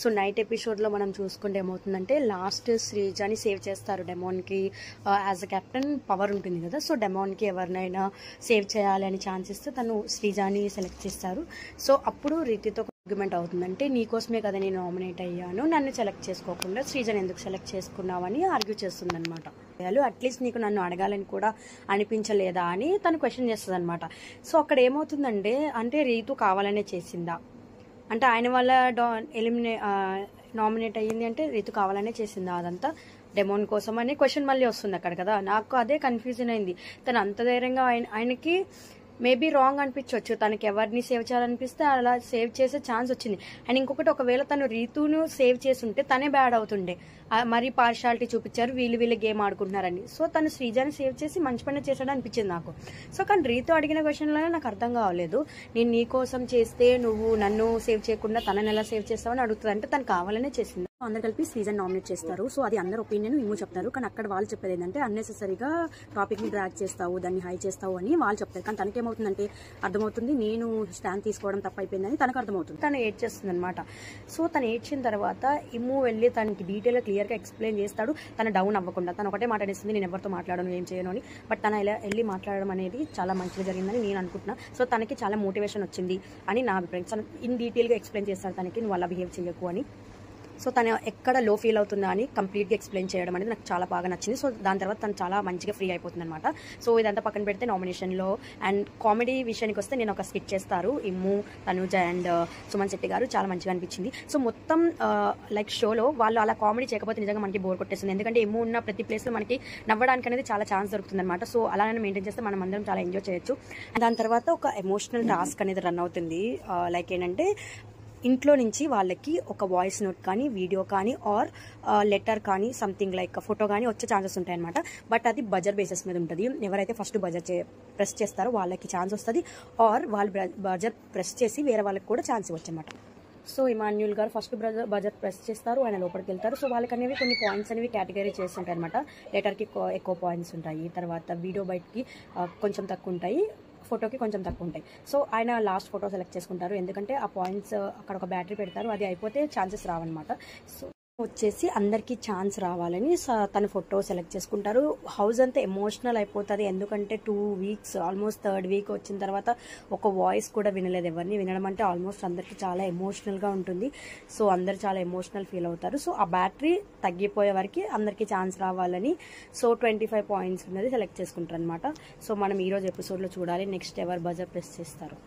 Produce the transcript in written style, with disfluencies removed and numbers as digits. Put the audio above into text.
So night ఎపిసోడ్లో మనం చూసుకుంటే ఏమవుతుందంటే లాస్ట్ శ్రీజాని సేవ్ చేస్తారు. డెమోన్కి యాజ్ అ కెప్టెన్ పవర్ ఉంటుంది కదా, సో డెమోన్కి ఎవరినైనా సేవ్ చేయాలి అని ఛాన్స్ ఇస్తే తను శ్రీజాని సెలెక్ట్ చేస్తారు. సో అప్పుడు రీతితో ఆర్గ్యుమెంట్ అవుతుందంటే నీకోసమే కదా నేను నామినేట్ అయ్యాను, నన్ను సెలెక్ట్ చేసుకోకుండా శ్రీజాని ఎందుకు సెలెక్ట్ చేసుకున్నావని ఆర్గ్యూ చేస్తుంది అనమాట. అట్లీస్ట్ నీకు నన్ను అడగాలని కూడా అనిపించలేదా అని తను క్వశ్చన్ చేస్తుంది అనమాట. సో అక్కడ ఏమవుతుందంటే అంటే రీతు కావాలనే చేసిందా, అంటే ఆయన వల్ల నామినేట్ అయ్యింది అంటే రీతు కావాలనే చేసిందా అదంతా డెమోన్ కోసం అనే క్వశ్చన్ మళ్ళీ వస్తుంది అక్కడ కదా. నాకు అదే కన్ఫ్యూజన్ అయింది. తను అంత ధైర్యంగా ఆయనకి మేబీ రాంగ్ అనిపించవచ్చు, తనకి ఎవరిని సేవ్ చేయాలనిపిస్తే అలా సేవ్ చేసే ఛాన్స్ వచ్చింది. అండ్ ఇంకొకటి, ఒకవేళ తను రీతును సేవ్ చేస్తుంటే తనే బ్యాడ్ అవుతుండే. మరీ పార్షాలిటీ చూపించారు, వీళ్ళు గేమ్ ఆడుకుంటున్నారని. సో తను శ్రీజాని సేవ్ చేసి మంచి పని చేశాడు అనిపించింది నాకు. సో కానీ రీతు అడిగిన క్వశ్చన్లోనే నాకు అర్థం కావలేదు. నేను నీ కోసం చేస్తే నువ్వు నన్ను సేవ్ చేయకుండా తనని ఎలా సేవ్ చేస్తావని అడుగుతుంది. అంటే తను కావాలనే చేసింది. అందరు కలిపి శ్రీజాని నామినేట్ చేస్తారు. సో అది అందరు ఒపీనియన్ ఇమ్ము చెప్తారు. కానీ అక్కడ వాళ్ళు చెప్పేది ఏంటంటే అన్నెసెసరీగా టాపిక్ ని డ్రాగ్ చేస్తావు, దాన్ని హై చేస్తావు అని వాళ్ళు చెప్తారు. కానీ తనకేమవుతుందంటే అర్థమవుతుంది నేను స్టాండ్ తీసుకోవడం తప్పైపోయిందని తనకు అర్థమవుతుంది. తను ఏడ్ చేస్తుంది అనమాట. సో తను ఏడ్చిన తర్వాత ఇమ్ము వెళ్ళి తనకి డీటెయిల్గా క్లియర్గా ఎక్స్ప్లెయిన్ చేస్తాడు. తను డౌన్ అవ్వకుండా తను ఒకటే మాట్లాడేస్తుంది, నేను ఎవరితో మాట్లాడను, ఏం చేయను అని. బట్ తను ఇలా వెళ్ళి మాట్లాడడం అనేది చాలా మంచిగా జరిగిందని నేను అనుకుంటున్నా. సో తనకి చాలా మోటివేషన్ వచ్చింది అని నా అభిప్రాయం. ఇన్ డీటెయిల్గా ఎక్స్ప్లెయిన్ చేస్తాడు తనకి, నువ్వు అలా బిహేవ్ చేయకు అని. సో తను ఎక్కడ లో ఫీల్ అవుతుందా అని కంప్లీట్గా ఎక్స్ప్లెయిన్ చేయడం అనేది నాకు చాలా బాగా నచ్చింది. సో దాని తర్వాత తను చాలా మంచిగా ఫ్రీ అయిపోతుంది అనమాట. సో ఇదంతా పక్కన పెడితే నామినేషన్లో అండ్ కామెడీ విషయానికి వస్తే నేను ఒక స్కిట్ చేస్తారు ఇమ్ము, తనుజ అండ్ సుమన్ శెట్టి గారు, చాలా మంచిగా అనిపించింది. సో మొత్తం లైక్ షోలో వాళ్ళు అలా కామెడీ చేయకపోతే నిజంగా మనకి బోర్ కొట్టేస్తుంది. ఎందుకంటే ఇమ్ము ఉన్న ప్రతి ప్లేస్లో మనకి నవ్వడానికి అనేది చాలా ఛాన్స్ దొరుకుతుంది అనమాట. సో అలానే మెయింటైన్ చేస్తే మనం అందరం చాలా ఎంజాయ్ చేయొచ్చు. దాని తర్వాత ఒక ఎమోషనల్ టాస్క్ అనేది రన్ అవుతుంది. లైక్ ఏంటంటే ఇంట్లో నుంచి వాళ్ళకి ఒక వాయిస్ నోట్ కానీ, వీడియో కానీ, ఆర్ లెటర్ కానీ, సంథింగ్ లైక్ ఫోటో కానీ వచ్చే ఛాన్సెస్ ఉంటాయి అనమాట. బట్ అది బజర్ బేసిస్ మీద ఉంటుంది. ఎవరైతే ఫస్ట్ బజర్ ప్రెస్ చేస్తారో వాళ్ళకి ఛాన్స్ వస్తుంది, ఆర్ వాళ్ళు బజర్ ప్రెస్ చేసి వేరే వాళ్ళకి కూడా ఛాన్స్ ఇవ్వచ్చు అనమాట. సో ఇమాన్యుల్ గారు ఫస్ట్ బజర్ ప్రెస్ చేస్తారు, ఆయన లోపలికి వెళ్తారు. సో వాళ్ళకి అనేవి కొన్ని పాయింట్స్ అనేవి కేటగిరీ చేస్తుంటాయి అనమాట. లెటర్కి ఎక్కువ పాయింట్స్ ఉంటాయి, తర్వాత వీడియో బయటకి కొంచెం తక్కువ ఉంటాయి, ఫోటోకి కొంచెం తక్కువ ఉంటాయి. సో ఆయన లాస్ట్ ఫోటో సెలెక్ట్ చేసుకుంటారు, ఎందుకంటే ఆ పాయింట్స్ అక్కడ ఒక బ్యాటరీ పెడతారు, అది అయిపోతే ఛాన్సెస్ రావన్నమాట. సో వచ్చేసి అందరికీ ఛాన్స్ రావాలని తన ఫోటో సెలెక్ట్ చేసుకుంటారు. హౌస్ అంతా ఎమోషనల్ అయిపోతుంది, ఎందుకంటే 2 weeks ఆల్మోస్ట్ 3rd week వచ్చిన తర్వాత ఒక వాయిస్ కూడా వినలేదు ఎవరిని. వినడం అంటే ఆల్మోస్ట్ అందరికీ చాలా ఎమోషనల్గా ఉంటుంది. సో అందరు చాలా ఎమోషనల్ ఫీల్ అవుతారు. సో ఆ బ్యాటరీ తగ్గిపోయే వరకు అందరికీ ఛాన్స్ రావాలని సో 25 points ఉన్నది సెలెక్ట్ చేసుకుంటారు అనమాట. సో మనం ఈరోజు ఎపిసోడ్లో చూడాలి నెక్స్ట్ ఎవరు బజర్ ప్రెస్ చేస్తారు.